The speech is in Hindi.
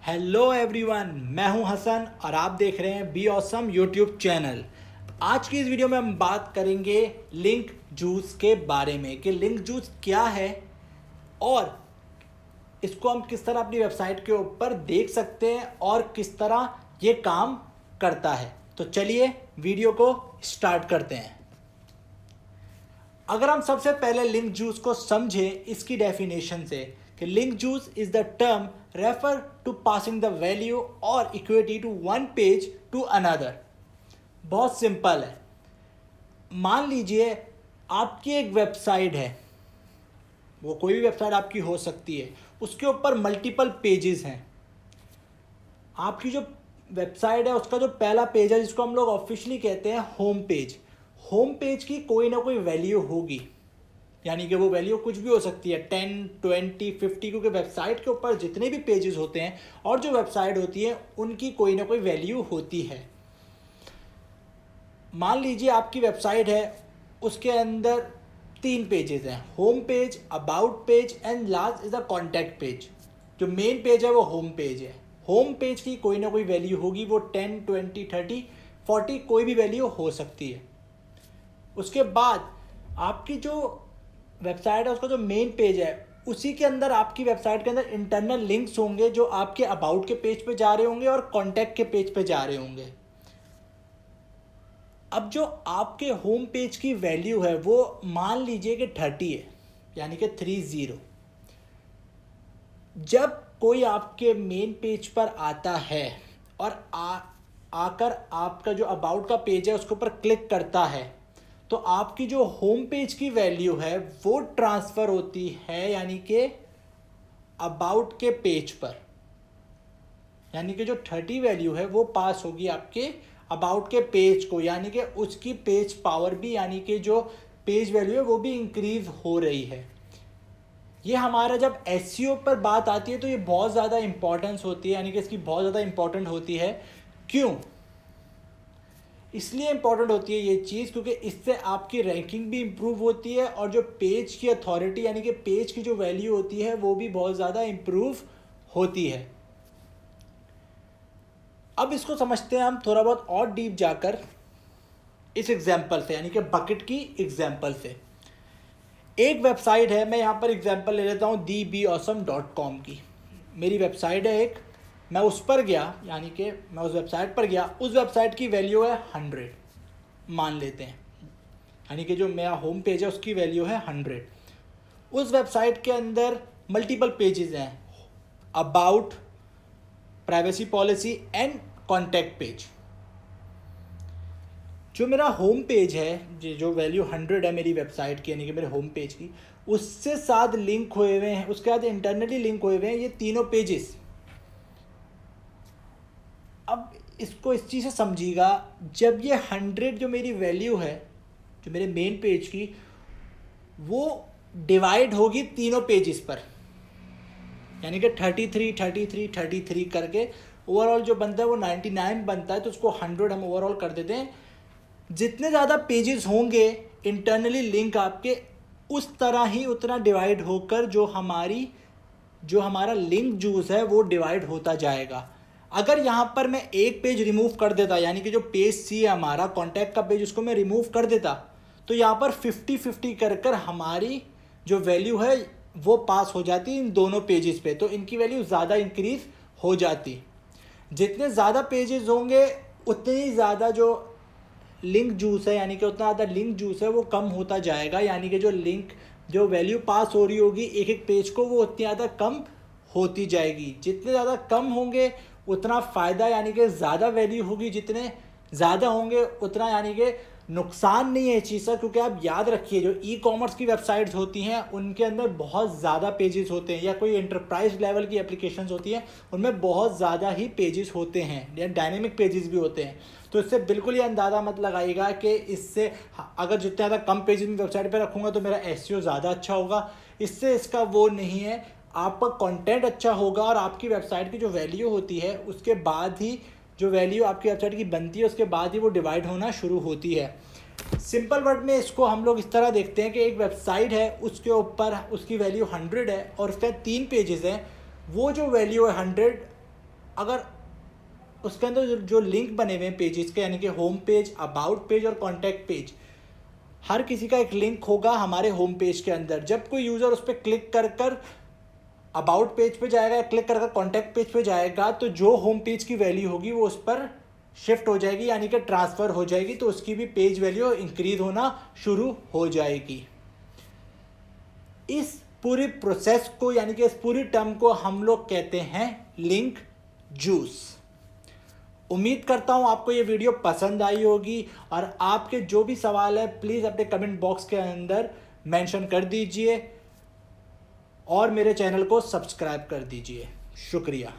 हेलो एवरीवन, मैं हूं हसन और आप देख रहे हैं बी ऑसम यूट्यूब चैनल। आज की इस वीडियो में हम बात करेंगे लिंक जूस के बारे में कि लिंक जूस क्या है और इसको हम किस तरह अपनी वेबसाइट के ऊपर देख सकते हैं और किस तरह ये काम करता है। तो चलिए वीडियो को स्टार्ट करते हैं। अगर हम सबसे पहले लिंक जूस को समझें इसकी डेफिनेशन से कि link juice is the term refer to passing the value और equity to one page to another. बहुत सिंपल है। मान लीजिए आपकी एक वेबसाइट है, वो कोई भी वेबसाइट आपकी हो सकती है, उसके ऊपर मल्टीपल पेजेस हैं। आपकी जो वेबसाइट है उसका जो पहला पेज है जिसको हम लोग ऑफिशियली कहते हैं होम पेज, होम पेज की कोई ना कोई वैल्यू होगी, यानी कि वो वैल्यू कुछ भी हो सकती है 10, 20, 50, क्योंकि वेबसाइट के ऊपर जितने भी पेजेस होते हैं और जो वेबसाइट होती है उनकी कोई ना कोई वैल्यू होती है। मान लीजिए आपकी वेबसाइट है, उसके अंदर 3 पेजेस हैं, home page, about page and last is a contact page. जो मेन पेज है वो होम पेज है। होम पेज की कोई ना कोई वैल्यू होगी, वो 10, 20, 30, 40 कोई भी वैल्यू हो सकती है। उसके बाद आपकी जो वेबसाइट है उसका जो मेन पेज है उसी के अंदर आपकी वेबसाइट के अंदर इंटरनल लिंक्स होंगे जो आपके अबाउट के पेज पे जा रहे होंगे और कॉन्टैक्ट के पेज पे जा रहे होंगे। अब जो आपके होम पेज की वैल्यू है वो मान लीजिए कि 30 है, यानी कि 30। जब कोई आपके मेन पेज पर आता है और आकर आपका जो अबाउट का पेज है उसके ऊपर क्लिक करता है तो आपकी जो होम पेज की वैल्यू है वो ट्रांसफ़र होती है, यानी कि अबाउट के पेज पर, यानी कि जो 30 वैल्यू है वो पास होगी आपके अबाउट के पेज को, यानी कि उसकी पेज पावर भी, यानी कि जो पेज वैल्यू है वो भी इंक्रीज हो रही है। ये हमारा जब एसईओ पर बात आती है तो ये बहुत ज़्यादा इंपॉर्टेंस होती है, यानी कि इसकी बहुत ज़्यादा इंपॉर्टेंट होती है। क्यों? इसलिए इंपॉर्टेंट होती है ये चीज़ क्योंकि इससे आपकी रैंकिंग भी इम्प्रूव होती है और जो पेज की अथॉरिटी, यानी कि पेज की जो वैल्यू होती है वो भी बहुत ज़्यादा इम्प्रूव होती है। अब इसको समझते हैं हम थोड़ा बहुत और डीप जाकर इस एग्जाम्पल से, यानी कि बकेट की एग्जाम्पल से। एक वेबसाइट है, मैं यहाँ पर एग्जाम्पल ले लेता हूँ thebeawesome.com की। मेरी वेबसाइट है एक, मैं उस पर गया, यानी कि मैं उस वेबसाइट पर गया, उस वेबसाइट की वैल्यू है 100 मान लेते हैं, यानी कि जो मेरा होम पेज है उसकी वैल्यू है 100। उस वेबसाइट के अंदर मल्टीपल पेजेस हैं, about, privacy policy and contact page. जो मेरा होम पेज है, जो वैल्यू 100 है मेरी वेबसाइट की, यानी कि मेरे होम पेज की, उससे साथ लिंक हुए हुए हैं, उसके बाद इंटरनली लिंक हुए हुए हैं ये तीनों पेजेस। अब इसको इस चीज़ से समझिएगा, जब ये 100 जो मेरी वैल्यू है जो मेरे मेन पेज की, वो डिवाइड होगी तीनों पेजेस पर, यानी कि 33, 33, 33 करके ओवरऑल जो बनता है वो 99 बनता है, तो उसको 100 हम ओवरऑल कर देते हैं। जितने ज़्यादा पेजेस होंगे इंटरनली लिंक आपके, उस तरह ही उतना डिवाइड होकर जो हमारा लिंक जूस है वो डिवाइड होता जाएगा। अगर यहाँ पर मैं एक पेज रिमूव कर देता, यानी कि जो पेज सी है हमारा कॉन्टैक्ट का पेज, उसको मैं रिमूव कर देता, तो यहाँ पर 50-50 कर हमारी जो वैल्यू है वो पास हो जाती इन दोनों पेजेस पे, तो इनकी वैल्यू ज़्यादा इंक्रीज हो जाती। जितने ज़्यादा पेजेस होंगे उतनी ज़्यादा जो लिंक जूस है, यानी कि उतना ज़्यादा लिंक जूस है वो कम होता जाएगा, यानी कि जो वैल्यू पास हो रही होगी एक एक पेज को वो उतनी ज़्यादा कम होती जाएगी। जितने ज़्यादा कम होंगे उतना फ़ायदा, यानी कि ज़्यादा वैल्यू होगी, जितने ज़्यादा होंगे उतना यानी कि नुकसान नहीं है इस चीज़ का। क्योंकि आप याद रखिए जो ई कॉमर्स की वेबसाइट्स होती हैं उनके अंदर बहुत ज़्यादा पेजेस होते हैं, या कोई एंटरप्राइज लेवल की एप्लीकेशंस होती हैं उनमें बहुत ज़्यादा ही पेजेस होते हैं, या डायनेमिक पेजेस भी होते हैं। तो इससे बिल्कुल ये अंदाज़ा मत लगाइएगा कि इससे अगर जितने ज़्यादा कम पेजेस मैं वेबसाइट पर रखूँगा तो मेरा एसईओ ज़्यादा अच्छा होगा, इससे इसका वो नहीं है। आपका कंटेंट अच्छा होगा और आपकी वेबसाइट की जो वैल्यू होती है उसके बाद ही जो वैल्यू आपकी वेबसाइट की बनती है उसके बाद ही वो डिवाइड होना शुरू होती है। सिंपल वर्ड में इसको हम लोग इस तरह देखते हैं कि एक वेबसाइट है, उसके ऊपर उसकी वैल्यू 100 है और उसके 3 पेजेस हैं। वो जो वैल्यू है 100 अगर उसके अंदर जो लिंक बने हुए हैं पेजेस के, यानी कि होम पेज, अबाउट पेज और कॉन्टैक्ट पेज, हर किसी का एक लिंक होगा हमारे होम पेज के अंदर। जब कोई यूज़र उस पर क्लिक कर अबाउट पेज पे जाएगा या क्लिक कर कॉन्टैक्ट पेज पे जाएगा, तो जो होम पेज की वैल्यू होगी वो उस पर शिफ्ट हो जाएगी, यानी कि ट्रांसफ़र हो जाएगी, तो उसकी भी पेज वैल्यू इंक्रीज होना शुरू हो जाएगी। इस पूरी प्रोसेस को, यानी कि इस पूरी टर्म को हम लोग कहते हैं लिंक जूस। उम्मीद करता हूं आपको ये वीडियो पसंद आई होगी, और आपके जो भी सवाल है प्लीज़ अपने कमेंट बॉक्स के अंदर मेंशन कर दीजिए और मेरे चैनल को सब्सक्राइब कर दीजिए। शुक्रिया।